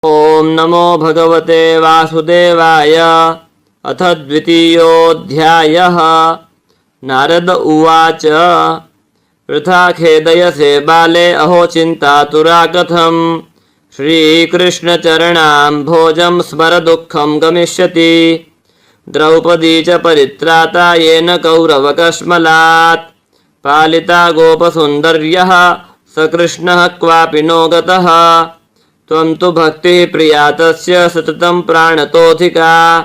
ओम नमो भगवते वासुदेवाय। अथ द्वितीयोऽध्यायः। नारद उवाच वृथा खेदयसे बाले अहो चिन्तातुरा कथं। श्रीकृष्णचरणाम्भोजं स्मर दुःखं गमिष्यति। द्रौपदी च परित्राता येन कौरवकश्मलात्। पालिता गोपसुन्दर्यः स कृष्णः क्वापि नो गतः। त्वं तु भक्तिः प्रिया तस्य सततं प्राणतोऽधिका।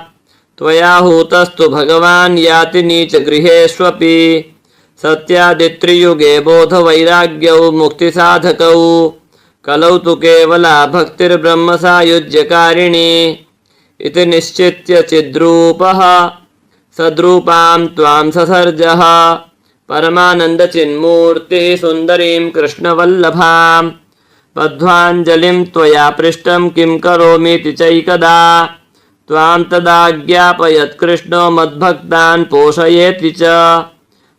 त्वया हूतस्तु भगवान् याति नीचगृहेष्वपि। सत्यादित्रियुगे बोधवैराग्यौ मुक्तिसाधकौ। कलौ तु केवला भक्तिर्ब्रह्मसायुज्यकारिणी। इति निश्चित्य चिद्रूपः सद्रूपां त्वां ससर्जः। परमानन्दचिन्मूर्तिः सुन्दरीं कृष्णवल्लभाम्। बद्ध्वाञ्जलिं त्वया पृष्टं किं करोमीति चैकदा। त्वां तदाज्ञापयत् कृष्णो मद्भक्तान् पोषयेति च।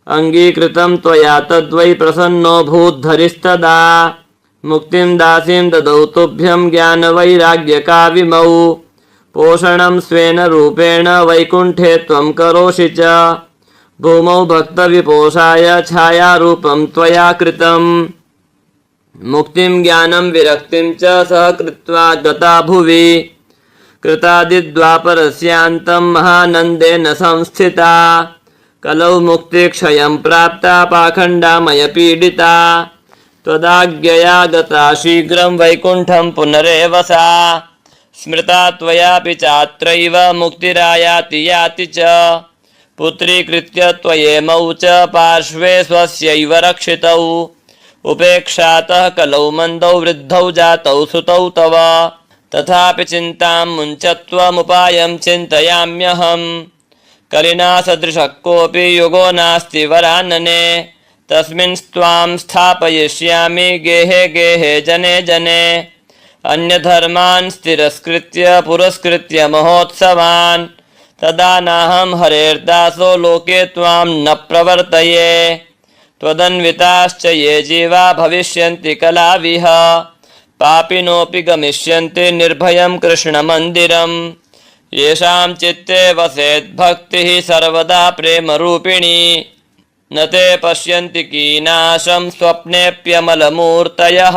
अङ्गीकृतं त्वया तद्वै प्रसन्नो भूद्धरिस्तदा। मुक्तिं दासीं ददौ तुभ्यं ज्ञानवैराग्यकाविमौ। पोषणं स्वेन रूपेण वैकुण्ठे त्वं करोषि च। भूमौ भक्तविपोषाय छायारूपं त्वया कृतम्। मुक्तिं ज्ञानं विरक्तिं च सह कृत्वा गता भुवि। कृतादिद्वापरस्यान्तं महानन्देन संस्थिता। कलौ मुक्तिक्षयं प्राप्ता पाखण्डामयपीडिता। त्वदाज्ञया गता शीघ्रं वैकुण्ठं पुनरेव सा। स्मृता त्वयापि चात्रैव मुक्तिरायाति याति च। पुत्रीकृत्य त्वयेमौ च पार्श्वे स्वस्यैव रक्षितौ। उपेक्षातः कलौ मन्दौ वृद्धौ जातौ सुतौ तव। तथापि चिन्तां मुञ्चत्वमुपायं चिन्तयाम्यहम्। कलिना सदृशः कोऽपि युगो नास्ति वरानने। तस्मिन् त्वां स्थापयिष्यामि गेहे गेहे जने जने। अन्यधर्मान् तिरस्कृत्य पुरस्कृत्य महोत्सवान्। तदा नाहं हरेर्दासो लोके त्वां न प्रवर्तये। त्वदन्विताश्च ये जीवा भविष्यन्ति कलाविह। पापिनोऽपि गमिष्यन्ति निर्भयं कृष्णमन्दिरम्। येषां चित्ते वसेद्भक्तिः सर्वदा प्रेमरूपिणी। न ते पश्यन्ति कीनाशं स्वप्नेऽप्यमलमूर्तयः।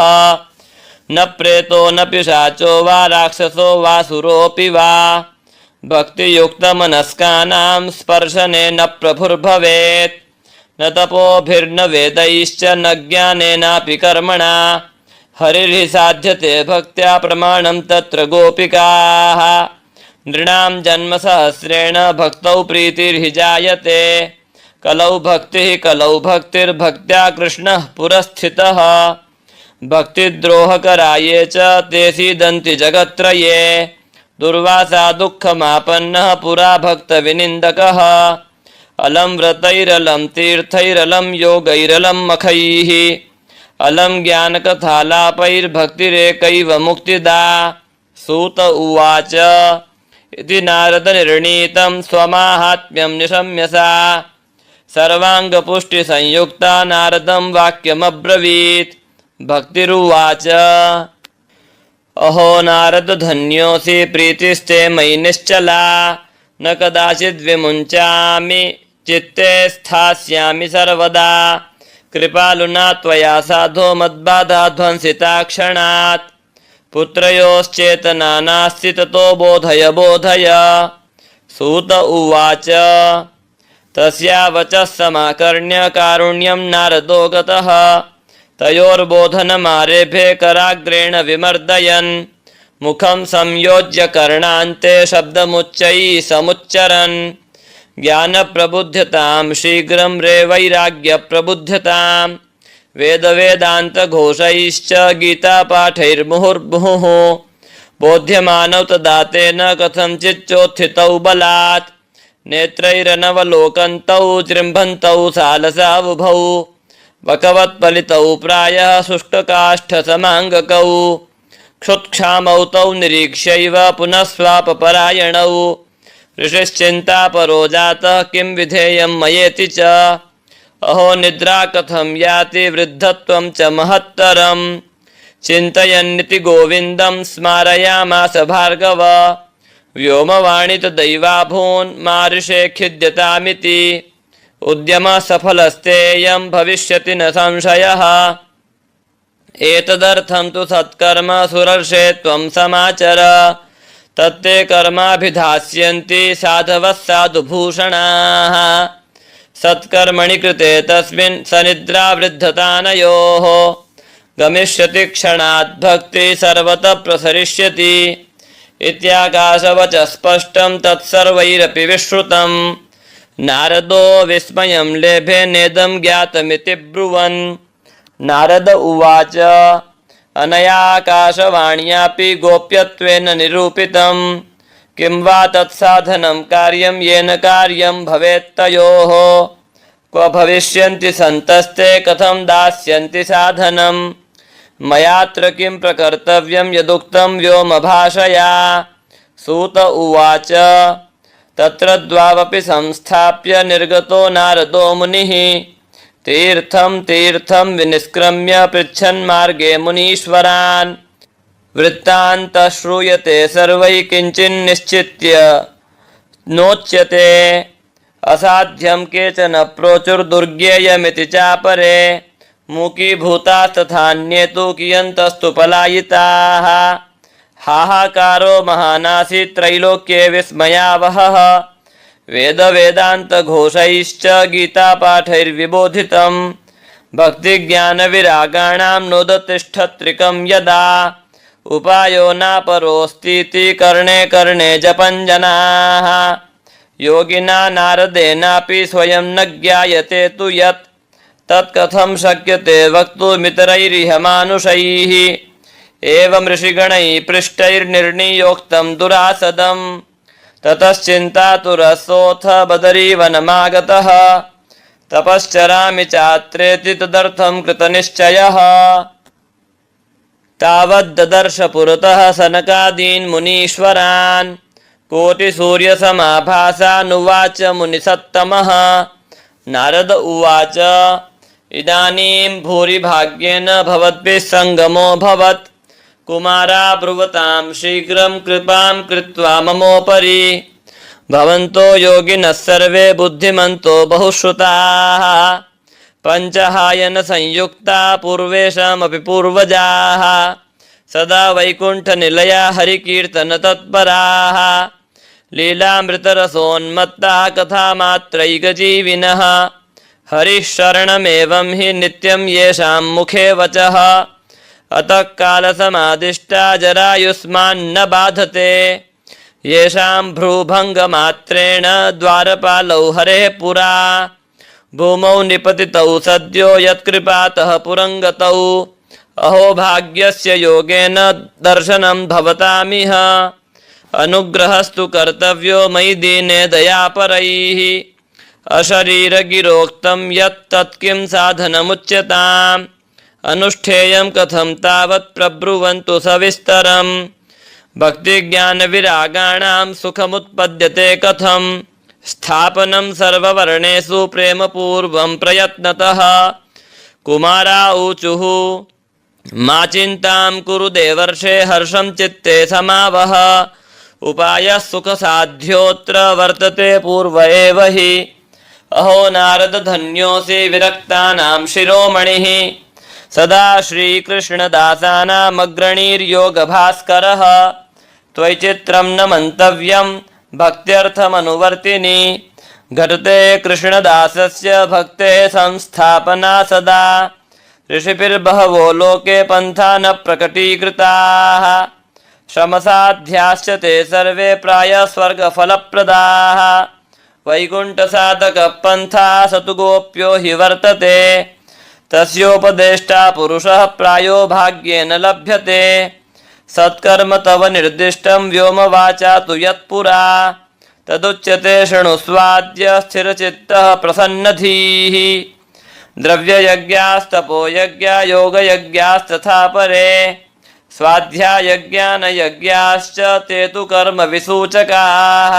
न प्रेतो न पिशाचो वा राक्षसो वासुरोऽपि वा। भक्तियुक्तमनस्कानां स्पर्शने न प्रभुर्भवेत्। न तपोभिर्न वेदैश्च न ज्ञानेनापि कर्मणा। हरिर्हि साध्यते भक्त्या प्रमाणं तत्र गोपिकाः। नृणां जन्मसहस्रेण भक्तौ प्रीतिर्हि जायते। कलौ भक्तिः कलौ भक्तिर्भक्त्या कृष्णः पुरस्थितः। भक्तिद्रोहकरा ये च ते सीदन्ति जगत्त्रये। दुर्वासा दुःखमापन्नः पुरा भक्तविनिन्दकः। अलं व्रतैरलं तीर्थैरलं योगैरलं मखैः। अलं ज्ञानकथालापैर्भक्तिरेकैव मुक्तिदा। सूत उवाच इति नारदनिर्णीतं स्वमाहात्म्यं निशम्य सा। सर्वाङ्गपुष्टिसंयुक्ता नारदं वाक्यमब्रवीत्। भक्तिरुवाच अहो नारद धन्योऽसि प्रीतिस्ते मयि निश्चला। न कदाचिद्विमुञ्चामि चित्ते स्थास्यामि सर्वदा। कृपालुना त्वया साधो मद्बाधा ध्वंसिता क्षणात्। पुत्रयोश्चेतना नास्ति ततो बोधय बोधय। सूत उवाच तस्या वचः समाकर्ण्य कारुण्यं नारदो गतः। तयोर्बोधनमारेभे कराग्रेण विमर्दयन्। मुखं संयोज्य कर्णान्ते शब्दमुच्चैः समुच्चरन्। ज्ञानप्रबुध्यतां शीघ्रं रे वैराग्यप्रबुध्यतां। वेदवेदान्तघोषैश्च गीतापाठैर्मुहुर्मुहुः। बोध्यमानौ तदा तेन कथञ्चिच्चोत्थितौ बलात्। नेत्रैरनवलोकन्तौ जृम्भन्तौ सालसावुभौ। वकवत्पलितौ प्रायः शुष्ककाष्ठसमाङ्गकौ। क्षुत्क्षामौ तौ निरीक्ष्यैव पुनः स्वापपरायणौ। ऋषिश्चिन्तापरो जातः किं विधेयं मयेति च। अहो निद्रा कथं याति वृद्धत्वं च महत्तरम्। चिन्तयन्निति गोविन्दं स्मारयामास भार्गव व्योमवाणी तदैवाभून् मारिषे खिद्यतामिति उद्यमः सफलस्तेयं भविष्यति न संशयः एतदर्थं तु सत्कर्म सुरर्षे त्वं समाचर तत्ते कर्माभिधास्यन्ति साधवः साधुभूषणाः सत्कर्मणि कृते तस्मिन् सनिद्रावृद्धतानयोः गमिष्यति क्षणात् भक्ति सर्वतः प्रसरिष्यति इत्याकाशवचः स्पष्टं तत्सर्वैरपि विश्रुतं नारदो विस्मयं लेभे नेदं ज्ञातमिति ब्रुवन् नारद उवाच अनयाकाशवाण्यापि गोप्यत्वेन निरूपितं किं वा तत्साधनं कार्यं येन कार्यं भवेत्तयोः क्व भविष्यन्ति सन्तस्ते कथं दास्यन्ति साधनं मयात्र किं प्रकर्तव्यं यदुक्तं व्योमभाषया सूत उवाच तत्र द्वावपि संस्थाप्य निर्गतो नारदो मुनिः तीर्थं तीर्थं विनिष्क्रम्य पृच्छन्मार्गे मुनीश्वरान् वृत्तान्तः श्रूयते सर्वैः किञ्चिन्निश्चित्य नोच्यते असाध्यं केचन प्रोचुर्दुर्गेयमिति चापरे मूकीभूतास्तथान्ये तु कियन्तस्तु पलायिताः हाहाकारो महानासीत् त्रैलोक्ये विस्मयावहः वेदवेदान्तघोषैश्च गीतापाठैर्विबोधितं भक्तिज्ञानविरागाणां नोदतिष्ठत्रिकं यदा उपायो नापरोऽस्तीति कर्णे कर्णे जपन् जनाः योगिना नारदेनापि स्वयं न ज्ञायते तु यत् तत्कथं शक्यते वक्तुमितरैरिह मानुषैः एवं ऋषिगणैः पृष्टैर्निर्णीयोक्तं दुरासदम् ततश्चिन्तातुरसोऽथ बदरीवनमागतः तपश्चरामि चात्रेति तदर्थं कृतनिश्चयः तावद्ददर्श पुरतः सनकादीन् मुनीश्वरान् कोटिसूर्यसमाभासानुवाच मुनिसत्तमः नारद उवाच इदानीं भूरिभाग्येन भवद्भिः सङ्गमोऽभवत् कुमारा ब्रुवतां शीघ्रं कृपां कृत्वा ममोपरि भवन्तो योगिनः सर्वे बुद्धिमन्तो बहुश्रुताः पञ्चहायन संयुक्ता पूर्वेषामपि पूर्वजाः सदा वैकुण्ठनिलया हरिकीर्तन तत्पराः लीलामृतरसोन्मत्ताः कथामात्रैकजीविनः हरिः शरणमेवं हि नित्यं येषां मुखे वचः अतः कालसमादिष्टा जरायुष्मान्न बाधते येषां भ्रूभङ्गमात्रेण द्वारपालौ हरेः पुरा भूमौ निपतितौ सद्यो यत्कृपातः पुरङ्गतौ अहो भाग्यस्य योगेन दर्शनं भवतामिह अनुग्रहस्तु कर्तव्यो मयि दीने दयापरैः अशरीरगिरोक्तं यत् तत्किं साधनमुच्यताम् अनुष्ठेयं कथं तावत् प्रब्रुवन्तु सविस्तरम् भक्तिज्ञानविरागाणां सुखमुत्पद्यते कथं स्थापनं सर्ववर्णेषु प्रेमपूर्वं प्रयत्नतः कुमारा ऊचुः मा चिन्तां कुरु देवर्षे हर्षं चित्ते समावह उपायः सुखसाध्योऽत्र वर्तते पूर्व एव हि अहो नारद धन्योऽसि विरक्तानां शिरोमणिः सदा श्रीकृष्णदासानामग्रणीर्योगभास्करः त्वयि चित्रं न मन्तव्यं भक्त्यर्थमनुवर्तिनि घटते कृष्णदासस्य भक्तेः संस्थापना सदा ऋषिभिर्बहवो लोके पन्था न प्रकटीकृताः श्रमसाध्याश्च ते सर्वे प्रायः स्वर्गफलप्रदाः वैकुण्ठसाधकः पन्थः स तु गोप्यो हि वर्तते तस्योपदेष्टा पुरुषः प्रायो भाग्येन लभ्यते सत्कर्म तव निर्दिष्टं व्योमवाचा तु यत्पुरा तदुच्यते शृणुस्वाद्य स्थिरचित्तः प्रसन्नधीः द्रव्ययज्ञास्तपोयज्ञा योगयज्ञास्तथा परे स्वाध्यायज्ञानयज्ञाश्च ते तु कर्मविसूचकाः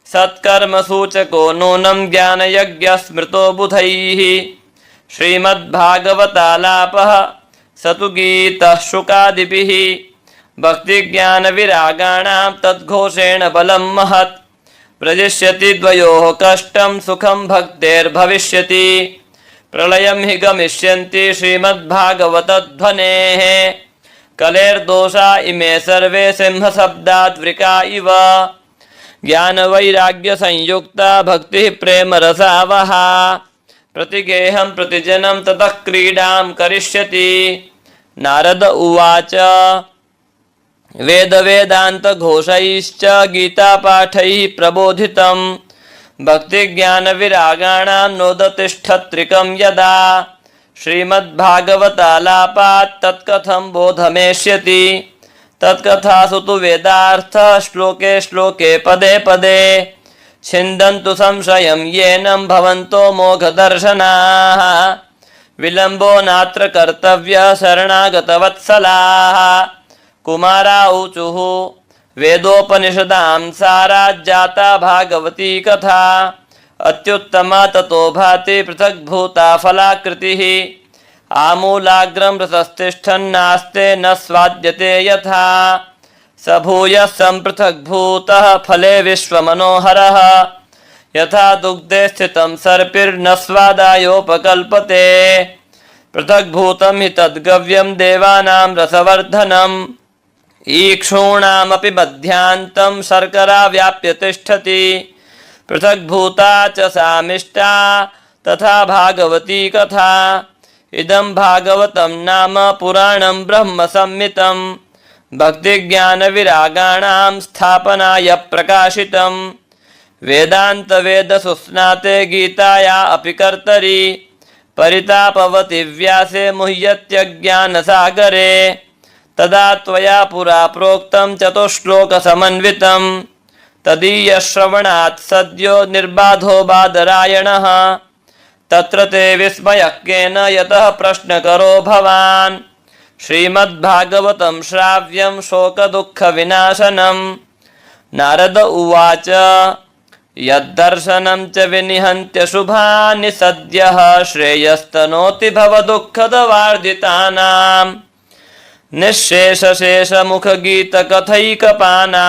सत्कर्मसूचको नूनं ज्ञानयज्ञः स्मृतो बुधैः श्रीमद्भागवतालापः स तु गीतः शुकादिभिः भक्तिज्ञानविरागाणां तद्घोषेण बलं महत् प्रजिष्यति द्वयोः कष्टं सुखं भक्तेर्भविष्यति प्रलयं हि गमिष्यन्ति श्रीमद्भागवतध्वनेः कलेर्दोषा इमे सर्वे सिंहशब्दात् वृका इव ज्ञानवैराग्यसंयुक्ता भक्तिः प्रेमरसावहा प्रतिगेहं प्रतिजनं ततः क्रीडां करिष्यति। नारद उवाच वेदवेदान्तघोषैश्च गीतापाठैः प्रबोधितं भक्तिज्ञानविरागाणां नोदतिष्ठत्रिकं यदा श्रीमद्भागवतालापात् तत्कथं बोधमेष्यति तत्कथासु तु वेदार्थः श्लोके श्लोके पदे पदे छिन्दन्तु संशयं येनं भवन्तो मोघदर्शनाः विलम्बो नात्र कर्तव्यः शरणागतवत्सलाः। कुमारा ऊचुः वेदोपनिषदां साराज्जाता भागवती कथा अत्युत्तमा ततो भाति पृथग्भूता फलाकृतिः आमूलाग्रं रसस्तिष्ठन्नास्ते न स्वाद्यते यथा स भूयः सम्पृथग्भूतः फले विश्वमनोहरः यथा दुग्धे स्थितं सर्पिर्न स्वादायोपकल्पते पृथग्भूतं हि तद्गव्यं देवानां रसवर्धनम् ईक्षूणामपि मध्यान्तं शर्करा व्याप्य तिष्ठति पृथग्भूता च सामिष्टा तथा भागवती कथा इदं भागवतं नाम पुराणं ब्रह्मसंहितं भक्तिज्ञानविरागाणां स्थापनाय प्रकाशितं वेदान्तवेदसुस्नाते गीताया अपि कर्तरि परितापवति व्यासे मुह्यत्यज्ञानसागरे तदा त्वया पुरा प्रोक्तं चतुश्लोकसमन्वितं तदीयश्रवणात् सद्यो निर्बाधो बादरायणः तत्र ते विस्मयः केन यतः प्रश्नकरो भवान् श्रीमद्भागवतं श्राव्यं शोकदुःखविनाशनं। नारद उवाच यद्दर्शनं च विनिहन्त्यशुभानि सद्यः श्रेयस्तनोति भवदुःखदवार्जितानां निःशेषशेषमुखगीतकथैकपाना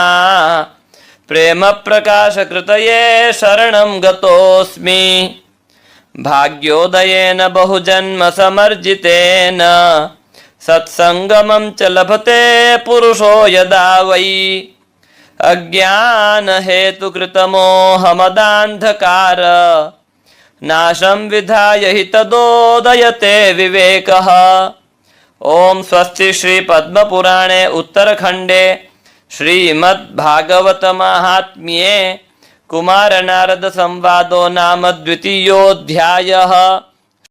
प्रेमप्रकाशकृतये शरणं गतोऽस्मि भाग्योदयेन बहुजन्मसमर्जितेन सत्सङ्गमं च लभते पुरुषो यदा वै अज्ञानहेतुकृतमोहमदान्धकार नाशं विधाय हि तदोदयते विवेकः। ओम स्वस्ति श्री पद्मपुराणे उत्तरखंडे श्रीमद्भागवत महात्म्ये कुमार नारद संवादो नाम द्वितीयोऽध्यायः।